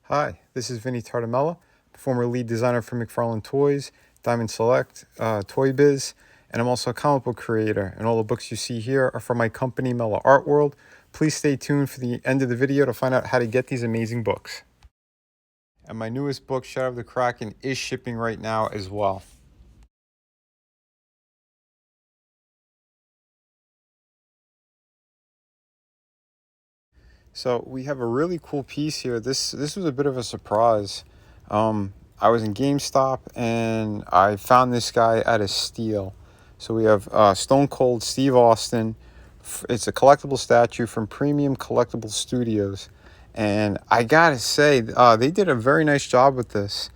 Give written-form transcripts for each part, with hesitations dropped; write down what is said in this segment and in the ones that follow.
Hi, this is Vinnieart, former lead designer for McFarlane Toys, Diamond Select, Toy Biz, and I'm also a comic book creator. And all the books you see here are from my company, Mellow Art World. Please stay tuned for the end of the video to find out how to get these amazing books. And my newest book, Shadow of the Kraken, is shipping right now as well. So we have a really cool piece here. This was a bit of a surprise. I was in GameStop and I found this guy at a steal. So we have Stone Cold Steve Austin. It's a collectible statue from Premium Collectible Studios, and I gotta say, they did a very nice job with this.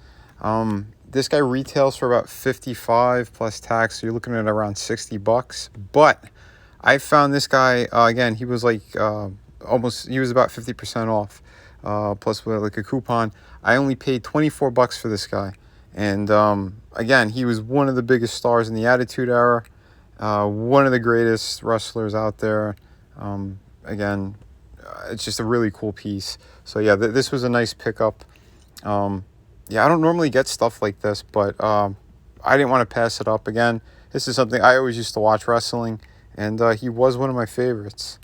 This guy retails for about 55 plus tax, so you're looking at around $60. But I found this guy again. He was like he was about 50% off, plus with like a coupon. I only paid $24 for this guy, and again, he was one of the biggest stars in the Attitude Era, one of the greatest wrestlers out there. Again, it's just a really cool piece. So yeah, this was a nice pickup. Yeah, I don't normally get stuff like this, but I didn't want to pass it up. Again, this is something I always used to watch wrestling, and he was one of my favorites.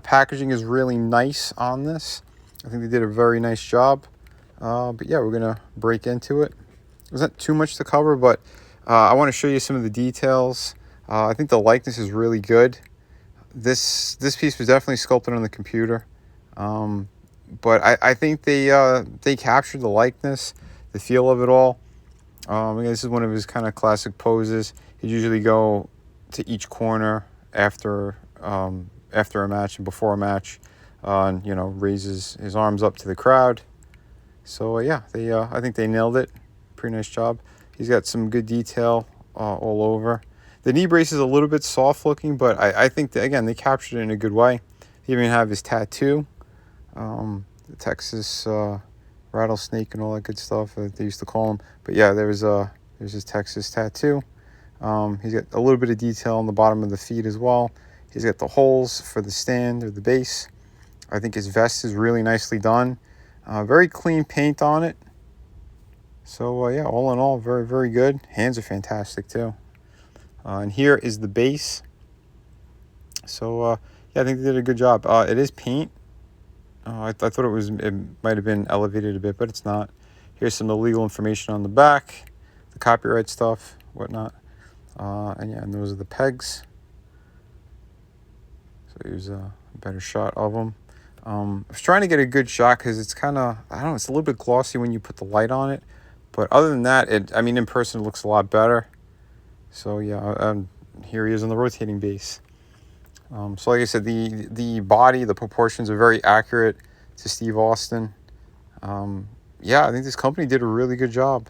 Packaging is really nice on this. I think they did a very nice job. But yeah, we're going to break into it. There's not too much to cover, but I want to show you some of the details. I think the likeness is really good. This piece was definitely sculpted on the computer. But I think they captured the likeness, the feel of it all. Again, this is one of his kind of classic poses. He'd usually go to each corner after a match and before a match, and raises his arms up to the crowd. So yeah, I think they nailed it. Pretty nice job. He's got some good detail all over. The knee brace is a little bit soft looking, but I think that, again, they captured it in a good way. They even have his tattoo, the Texas rattlesnake and all that good stuff that they used to call him. But yeah, there's his Texas tattoo. He's got a little bit of detail on the bottom of the feet as well. He's got the holes for the stand or the base. I think his vest is really nicely done. Very clean paint on it. So yeah, all in all, very, very good. Hands are fantastic too. And here is the base. So yeah, I think they did a good job. It is paint. I thought it might have been elevated a bit, but it's not. Here's some illegal information on the back, the copyright stuff, whatnot. And yeah, and those are the pegs. So here's a better shot of them. I was trying to get a good shot because it's kind of, I don't know, it's a little bit glossy when you put the light on it. But other than that, in person it looks a lot better. So yeah, here he is on the rotating base. So like I said, the body, the proportions are very accurate to Steve Austin. Yeah, I think this company did a really good job.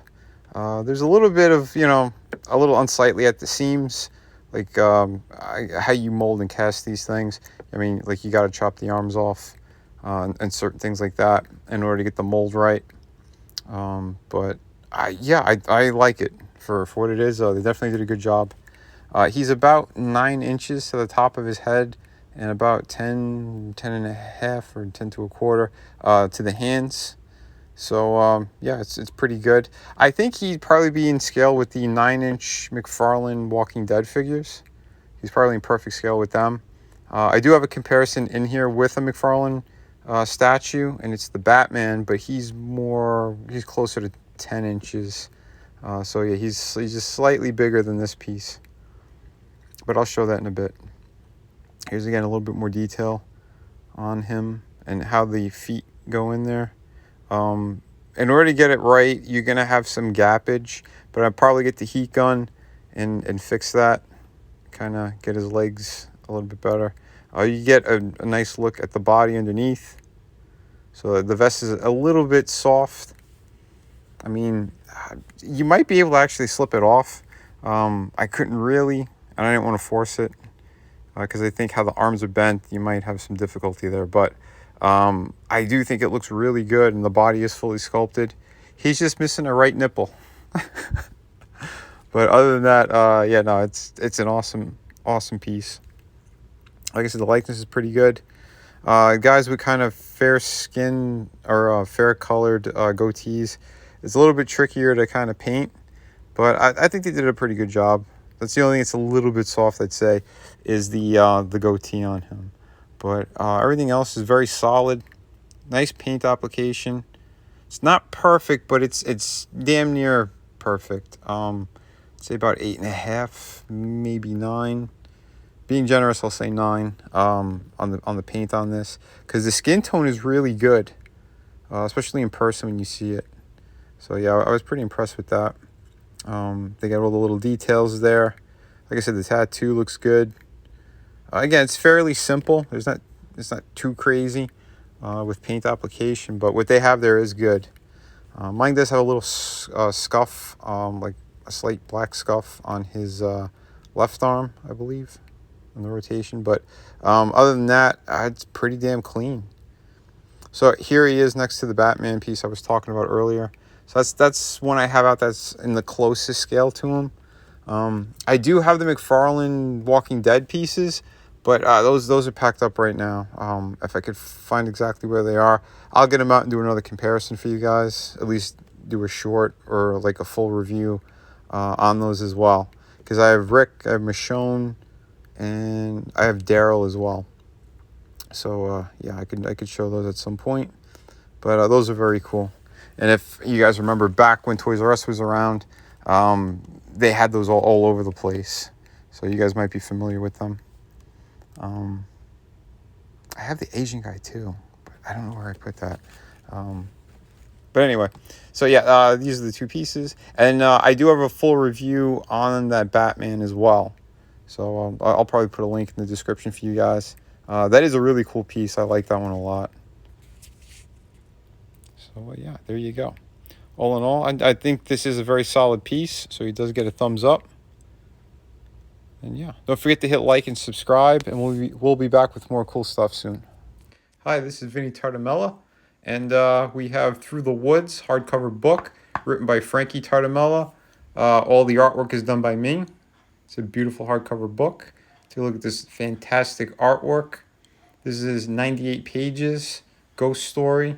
There's a little bit of, a little unsightly at the seams, like how you mold and cast these things. I mean, like you got to chop the arms off and certain things like that in order to get the mold right. But I like it for what it is. They definitely did a good job. He's about 9 inches to the top of his head and about 10 and a half or 10 to a quarter to the hands. So yeah, it's pretty good. I think he'd probably be in scale with the 9-inch McFarlane Walking Dead figures. He's probably in perfect scale with them. I do have a comparison in here with a McFarlane statue, and it's the Batman, but he's closer to 10 inches. So yeah, he's just slightly bigger than this piece. But I'll show that in a bit. Here's again a little bit more detail on him and how the feet go in there. In order to get it right, you're going to have some gappage, but I'll probably get the heat gun and fix that, kind of get his legs a little bit better. You get a nice look at the body underneath. So the vest is a little bit soft. I mean, you might be able to actually slip it off. I couldn't really, and I didn't want to force it because I think how the arms are bent, you might have some difficulty there. But I do think it looks really good, and the body is fully sculpted. He's just missing a right nipple. But other than that, yeah, no, it's an awesome piece. Like I said, the likeness is pretty good. Guys with kind of fair skin or fair colored goatees, it's a little bit trickier to kind of paint, but I think they did a pretty good job. That's the only thing that's a little bit soft, I'd say, is the goatee on him. But everything else is very solid. Nice paint application. It's not perfect, but it's damn near perfect. Say about 8.5, maybe 9. Being generous, I'll say 9 on the paint on this, because the skin tone is really good, especially in person when you see it. So yeah, I was pretty impressed with that. They got all the little details there. Like I said, the tattoo looks good. Again, it's fairly simple. It's not too crazy with paint application, but what they have there is good. Mine does have a little scuff, like a slight black scuff on his left arm, I believe, in the rotation. But other than that, it's pretty damn clean. So here he is next to the Batman piece I was talking about earlier. So that's one I have out that's in the closest scale to him. I do have the McFarlane Walking Dead pieces, but those are packed up right now. If I could find exactly where they are, I'll get them out and do another comparison for you guys. At least do a short or like a full review on those as well. Because I have Rick, I have Michonne, and I have Daryl as well. So yeah, I could show those at some point. But those are very cool. And if you guys remember back when Toys R Us was around, they had those all over the place. So you guys might be familiar with them. I have the Asian guy too, but I don't know where I put that. But anyway, so yeah, these are the two pieces. And I do have a full review on that Batman as well. So I'll probably put a link in the description for you guys. That is a really cool piece. I like that one a lot. So yeah, there you go. All in all, I think this is a very solid piece. So he does get a thumbs up. And yeah, don't forget to hit like and subscribe, and we'll be back with more cool stuff soon. Hi, this is Vinnie and we have Through the Woods hardcover book written by Frankie Tartamella. All the artwork is done by me. It's a beautiful hardcover book. Take a look at this fantastic artwork. This is 98 pages, ghost story.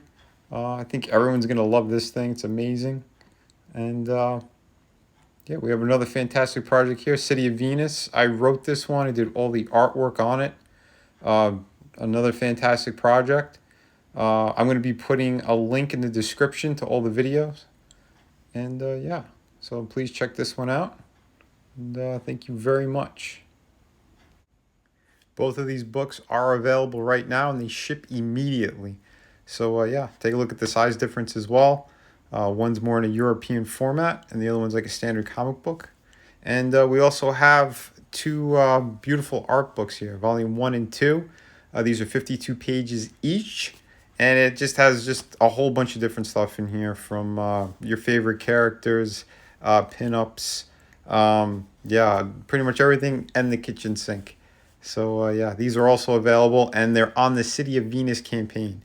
I think everyone's going to love this thing. It's amazing. And yeah, we have another fantastic project here, City of Venus. I wrote this one. I did all the artwork on it. Another fantastic project. I'm going to be putting a link in the description to all the videos. And yeah, so please check this one out. And thank you very much. Both of these books are available right now, and they ship immediately. So yeah, take a look at the size difference as well. One's more in a European format, and the other one's like a standard comic book. And we also have two beautiful art books here, volume 1 and 2. These are 52 pages each, and it just has just a whole bunch of different stuff in here, from your favorite characters, pinups, yeah, pretty much everything, and the kitchen sink. So yeah, these are also available, and they're on the City of Venus campaign.